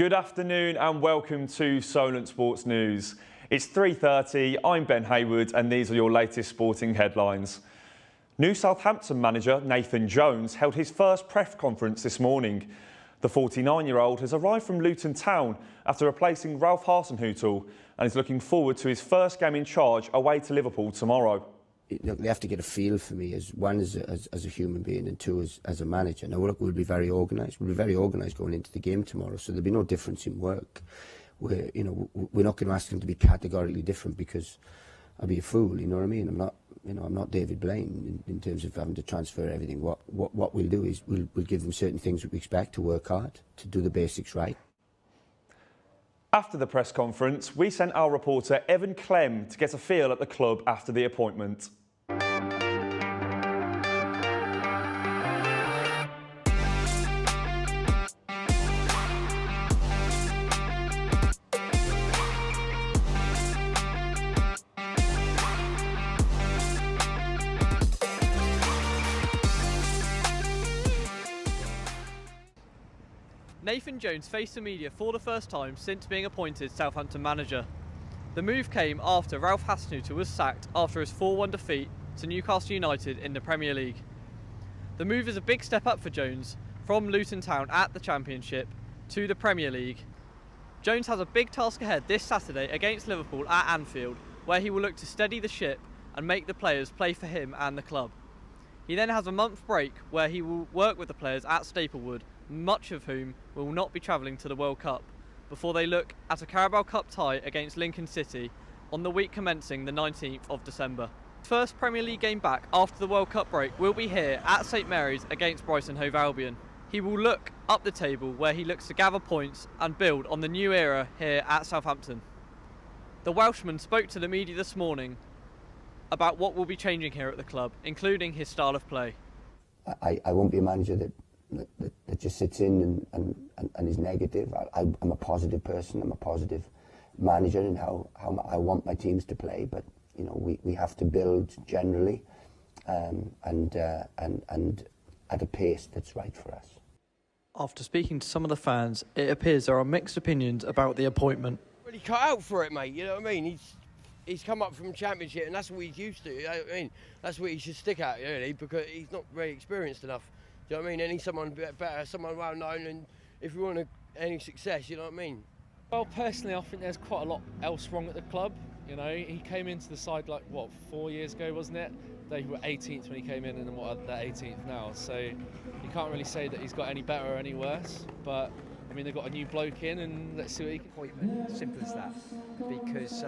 Good afternoon and welcome to Solent Sports News. It's 3:30, I'm Ben Hayward and these are your latest sporting headlines. New Southampton manager Nathan Jones held his first press conference this morning. The 49-year-old has arrived from Luton Town after replacing Ralph Hasenhüttl and is looking forward to his first game in charge away to Liverpool tomorrow. They have to get a feel for me as one as a human being and two as a manager. Now look, we'll be very organised. We'll be very organised going into the game tomorrow, so there'll be no difference in work. We're not going to ask them to be categorically different because I'd be a fool. You know what I mean? I'm not David Blaine in terms of having to transfer everything. What we'll do is we'll give them certain things that we expect to work hard, to do the basics right. After the press conference, we sent our reporter Evan Clem to get a feel at the club after the appointment. Nathan Jones faced the media for the first time since being appointed Southampton manager. The move came after Ralph Hasenhüttl was sacked after his 4-1 defeat to Newcastle United in the Premier League. The move is a big step up for Jones from Luton Town at the Championship to the Premier League. Jones has a big task ahead this Saturday against Liverpool at Anfield, where he will look to steady the ship and make the players play for him and the club. He then has a month break where he will work with the players at Staplewood, much of whom will not be travelling to the World Cup, before they look at a Carabao Cup tie against Lincoln City on the week commencing the 19th of December. First Premier League game back after the World Cup break will be here at St Mary's against Brighton Hove Albion. He will look up the table where he looks to gather points and build on the new era here at Southampton. The Welshman spoke to the media this morning about what will be changing here at the club, including his style of play. I won't be a manager that just sits in and is negative. I'm a positive person. I'm a positive manager in how I want my teams to play. But you know, we have to build generally, and at a pace that's right for us. After speaking to some of the fans, it appears there are mixed opinions about the appointment. Really cut out for it, mate. You know what I mean? He's come up from Championship, and that's what he's used to. I mean, that's what he should stick at, really, because he's not very experienced enough. Do you know what I mean? He needs someone better, someone well known, and if we want any success, you know what I mean? Well, personally, I think there's quite a lot else wrong at the club. You know, he came into the side 4 years ago, wasn't it? They were 18th when he came in, and they're 18th now. So you can't really say that he's got any better or any worse. But I mean, they've got a new bloke in, and let's see what he can. Appointment, simple as that. Because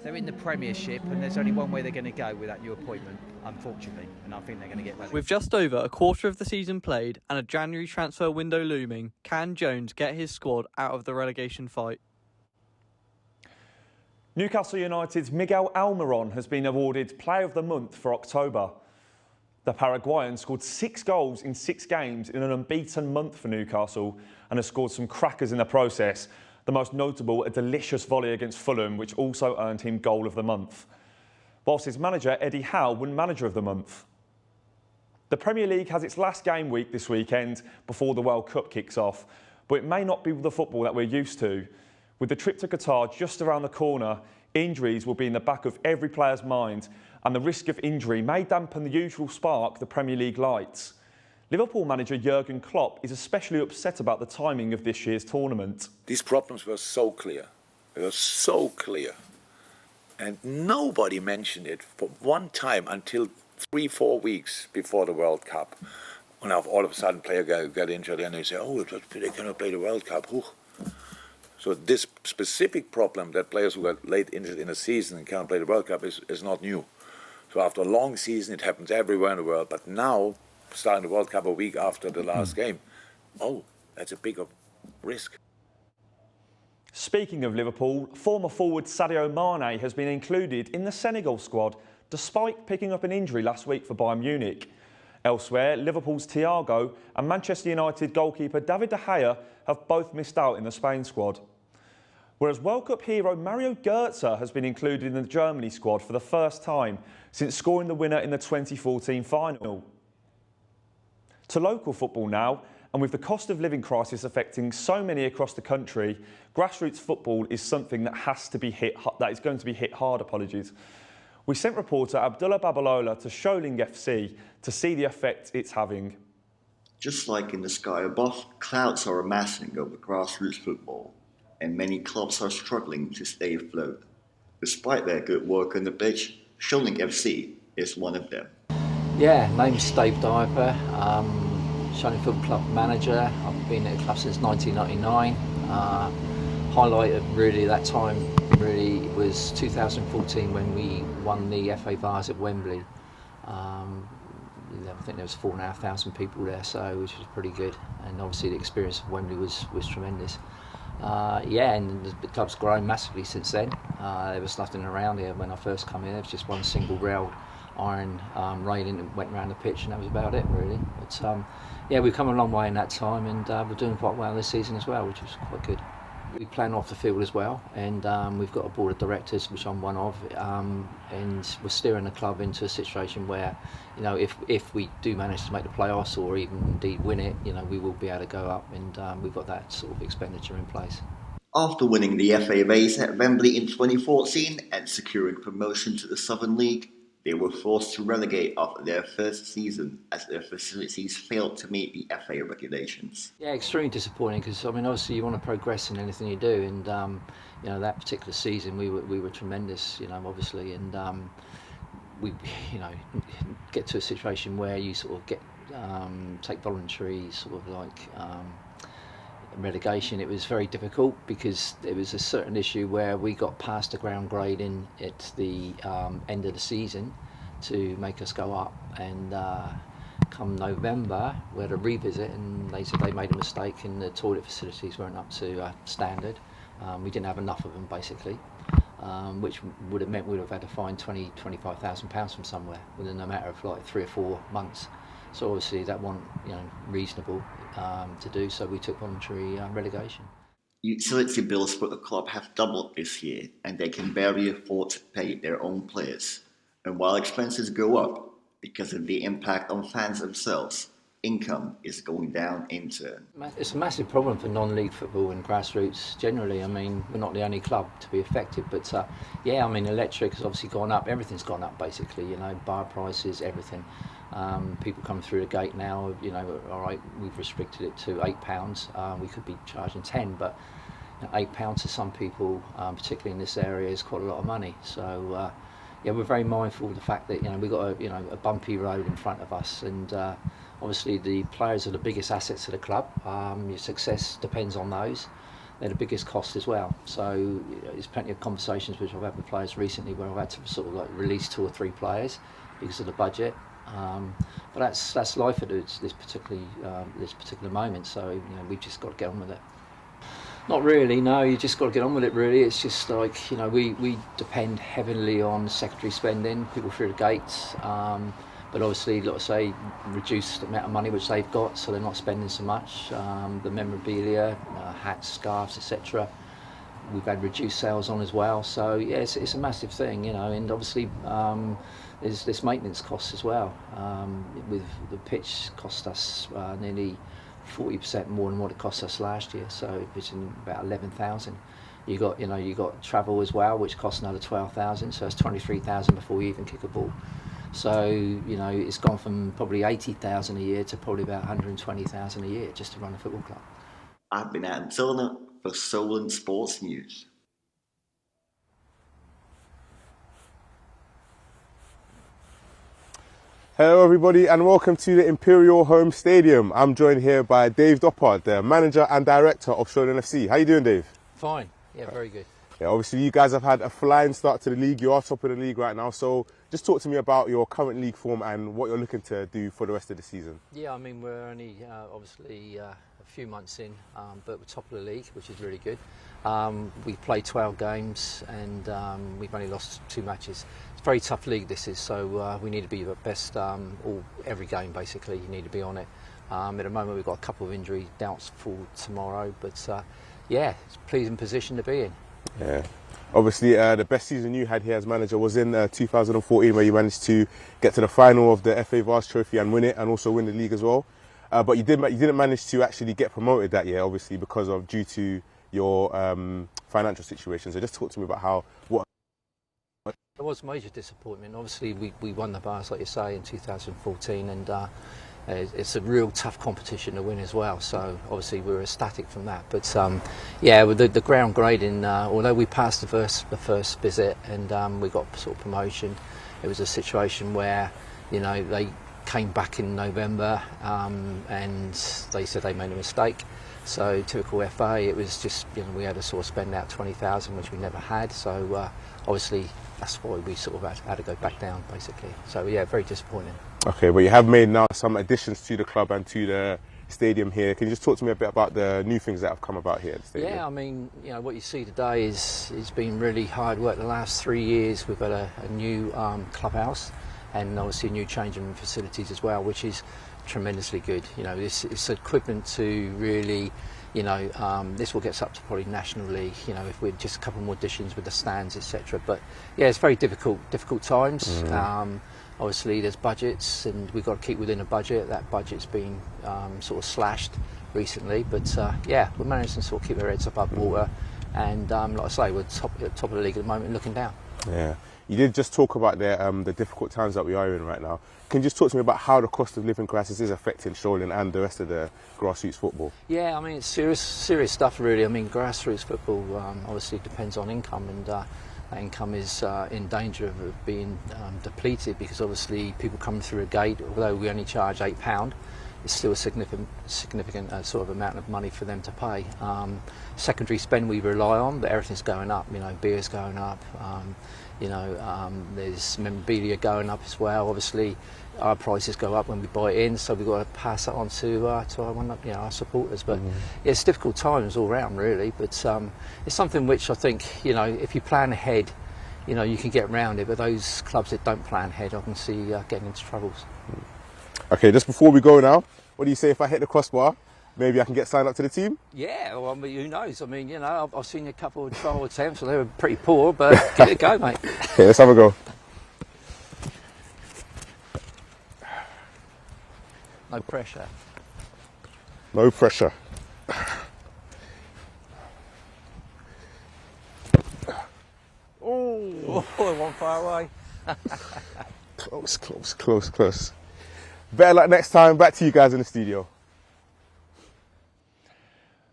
they're in the Premiership, and there's only one way they're going to go with that new appointment, unfortunately. And I think they're going to get relegated. With just over a quarter of the season played and a January transfer window looming, can Jones get his squad out of the relegation fight? Newcastle United's Miguel Almiron has been awarded Player of the Month for October. The Paraguayan scored 6 goals in 6 games in an unbeaten month for Newcastle and has scored some crackers in the process. The most notable, a delicious volley against Fulham, which also earned him Goal of the Month. Whilst his manager, Eddie Howe, won Manager of the Month. The Premier League has its last game week this weekend before the World Cup kicks off, but it may not be the football that we're used to. With the trip to Qatar just around the corner, injuries will be in the back of every player's mind, and the risk of injury may dampen the usual spark the Premier League lights. Liverpool manager Jurgen Klopp is especially upset about the timing of this year's tournament. These problems were so clear. They were so clear. And nobody mentioned it for one time until 3-4 weeks before the World Cup. When all of a sudden player got injured and they say, oh, they cannot play the World Cup. Ooh. So this specific problem that players who got late injured in a season and cannot play the World Cup is not new. So after a long season, it happens everywhere in the world. But now, starting the World Cup a week after the last game, that's a bigger risk. Speaking of Liverpool, former forward Sadio Mane has been included in the Senegal squad despite picking up an injury last week for Bayern Munich. Elsewhere, Liverpool's Thiago and Manchester United goalkeeper David De Gea have both missed out in the Spain squad. Whereas World Cup hero Mario Götze has been included in the Germany squad for the first time since scoring the winner in the 2014 final. To local football now, And with the cost of living crisis affecting so many across the country, grassroots football is something that is going to be hit hard. We sent reporter Abdullah Babalola to Solent FC to see the effect it's having. Just like in the sky above, clouds are amassing over grassroots football, and many clubs are struggling to stay afloat. Despite their good work on the pitch, Solent FC is one of them. Yeah, name's Dave Diaper, Solent Football Club manager. I've been at the club since 1999. Highlight of really that time really was 2014 when we won the FA Vase at Wembley. I think there was 4,500 people there, so which was pretty good. And obviously the experience of Wembley was tremendous. And the club's grown massively since then. There was nothing around here when I first came here. There was just one single railed iron railing that went around the pitch, and that was about it really. But we've come a long way in that time, and we're doing quite well this season as well, which was quite good. We plan off the field as well, and we've got a board of directors, which I'm one of, and we're steering the club into a situation where, if we do manage to make the playoffs or even indeed win it, we will be able to go up, and we've got that sort of expenditure in place. After winning the FA Vase at Wembley in 2014 and securing promotion to the Southern League, they were forced to relegate after their first season as their facilities failed to meet the FA regulations. Yeah, extremely disappointing because obviously you want to progress in anything you do, and that particular season we were tremendous, obviously, and we get to a situation where you sort of get take voluntary sort of like relegation. It was very difficult because there was a certain issue where we got past the ground grading at the end of the season to make us go up, and come November we had a revisit and they said they made a mistake and the toilet facilities weren't up to standard. We didn't have enough of them basically, which would have meant we'd have had to find £25,000 from somewhere within a matter of like 3 or 4 months. So obviously that wasn't reasonable to do, so we took voluntary relegation. Utility bills for the club have doubled this year, and they can barely afford to pay their own players. And while expenses go up because of the impact on fans themselves, income is going down in turn. It's a massive problem for non-league football and grassroots generally. We're not the only club to be affected, but electric has obviously gone up. Everything's gone up basically, bar prices, everything. People come through the gate now, all right, we've restricted it to £8. We could be charging 10, but £8 to some people, particularly in this area, is quite a lot of money. So we're very mindful of the fact that we've got a bumpy road in front of us, and obviously the players are the biggest assets of the club. Your success depends on those. They're the biggest cost as well. So there's plenty of conversations which I've had with players recently where I've had to sort of like release 2 or 3 players because of the budget. But that's life at this particular moment. So we've just got to get on with it. Not really, no. You just got to get on with it. Really, it's just like we depend heavily on secondary spending, people through the gates. But obviously, like I say, reduce the amount of money which they've got, so they're not spending so much. The memorabilia, hats, scarves, etc. We've had reduced sales on as well. So yeah, it's a massive thing, and obviously. There's maintenance costs as well. With the pitch cost us nearly 40% more than what it cost us last year, so it's in about 11,000. You got travel as well, which costs another 12,000, so it's 23,000 before you even kick a ball. So it's gone from probably 80,000 a year to probably about 120,000 a year just to run a football club. I've been Adam Solent for Solent Sports News. Hello everybody and welcome to the Imperial Home Stadium. I'm joined here by Dave Doppard, the manager and director of Solent FC. How you doing, Dave? Fine, yeah, very good. Yeah, obviously you guys have had a flying start to the league. You are top of the league right now, so just talk to me about your current league form and what you're looking to do for the rest of the season. Yeah, we're only obviously a few months in, but we're top of the league, which is really good. We've played 12 games and we've only lost 2 matches. It's a very tough league this is, so we need to be the best every game basically. You need to be on it. At the moment we've got a couple of injury doubts for tomorrow, but it's a pleasing position to be in. Yeah. Obviously the best season you had here as manager was in 2014 where you managed to get to the final of the FA Vase Trophy and win it, and also win the league as well. But you didn't manage to actually get promoted that year, obviously, due to your financial situation. So just talk to me about what. There was major disappointment. Obviously, we won the Bars, like you say, in 2014, and it's a real tough competition to win as well. So obviously we were ecstatic from that. But yeah, with the ground grading, although we passed the first visit and we got sort of promotion, it was a situation where, you know, they came back in November and they said they made a mistake. So typical FA, it was just, you know, we had to sort of spend out 20,000, which we never had. So obviously that's why we sort of had to go back down, basically. So yeah, very disappointing. Okay, but you have made now some additions to the club and to the stadium here. Can you just talk to me a bit about the new things that have come about here at the stadium? Yeah, I mean, you know, what you see today is it's been really hard work. The last 3 years we've got a new clubhouse and obviously new changing room facilities as well, which is tremendously good. You know, it's equivalent to really, you know, this will get us up to probably National League, you know, if we're just a couple more additions with the stands, etc. But yeah, it's very difficult times. Obviously there's budgets and we've got to keep within a budget. That budget's been sort of slashed recently, but yeah, we're managing to sort of keep our heads above water, and like I say, we're top of the league at the moment, looking down. Yeah. You did just talk about the difficult times that we are in right now. Can you just talk to me about how the cost of living crisis is affecting Solent and the rest of the grassroots football? Yeah, I mean, it's serious stuff, really. I mean, grassroots football obviously depends on income, and that income is in danger of being depleted, because obviously people come through a gate, although we only charge £8, it's still a significant sort of amount of money for them to pay. Secondary spend we rely on, but everything's going up. You know, beer's going up. You know, there's memorabilia going up as well. Obviously, our prices go up when we buy it in, so we've got to pass that on to our supporters. But yeah, it's difficult times all round, really. But it's something which I think, you know, if you plan ahead, you know, you can get around it. But those clubs that don't plan ahead, I can see getting into troubles. Okay, just before we go now, what do you say if I hit the crossbar? Maybe I can get signed up to the team? Yeah, well, I mean, who knows? I mean, you know, I've seen a couple of trial attempts, and they were pretty poor, but give it a go, mate. Okay, let's have a go. No pressure. No pressure. Oh, one far away. Close. Better luck next time. Back to you guys in the studio.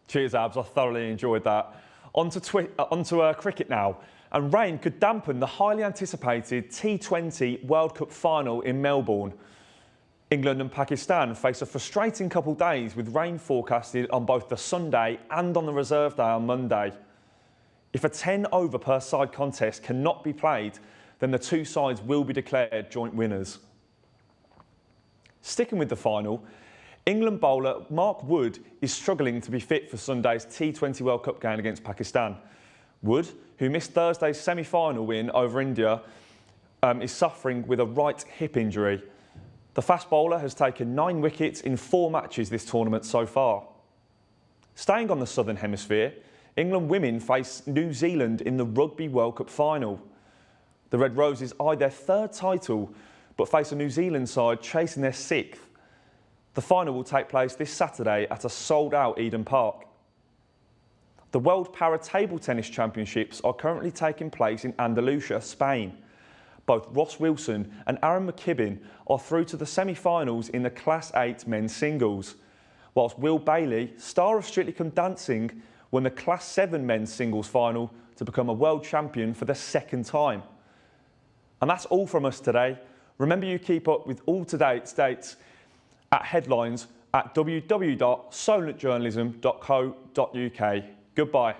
Cheers, Abs. I thoroughly enjoyed that. On to cricket now. And rain could dampen the highly anticipated T20 World Cup final in Melbourne. England and Pakistan face a frustrating couple of days with rain forecasted on both the Sunday and on the reserve day on Monday. If a 10-over per side contest cannot be played, then the two sides will be declared joint winners. Sticking with the final, England bowler Mark Wood is struggling to be fit for Sunday's T20 World Cup game against Pakistan. Wood, who missed Thursday's semi-final win over India, is suffering with a right hip injury. The fast bowler has taken 9 wickets in 4 matches this tournament so far. Staying on the Southern Hemisphere, England women face New Zealand in the Rugby World Cup final. The Red Roses eyed their 3rd title, but face a New Zealand side chasing their 6th. The final will take place this Saturday at a sold-out Eden Park. The World Para Table Tennis Championships are currently taking place in Andalusia, Spain. Both Ross Wilson and Aaron McKibben are through to the semi-finals in the Class 8 men's singles, whilst Will Bailey, star of Strictly Come Dancing, won the Class 7 men's singles final to become a world champion for the 2nd time. And that's all from us today. Remember, you keep up with all-to-date states at headlines at www.solentjournalism.co.uk. Goodbye.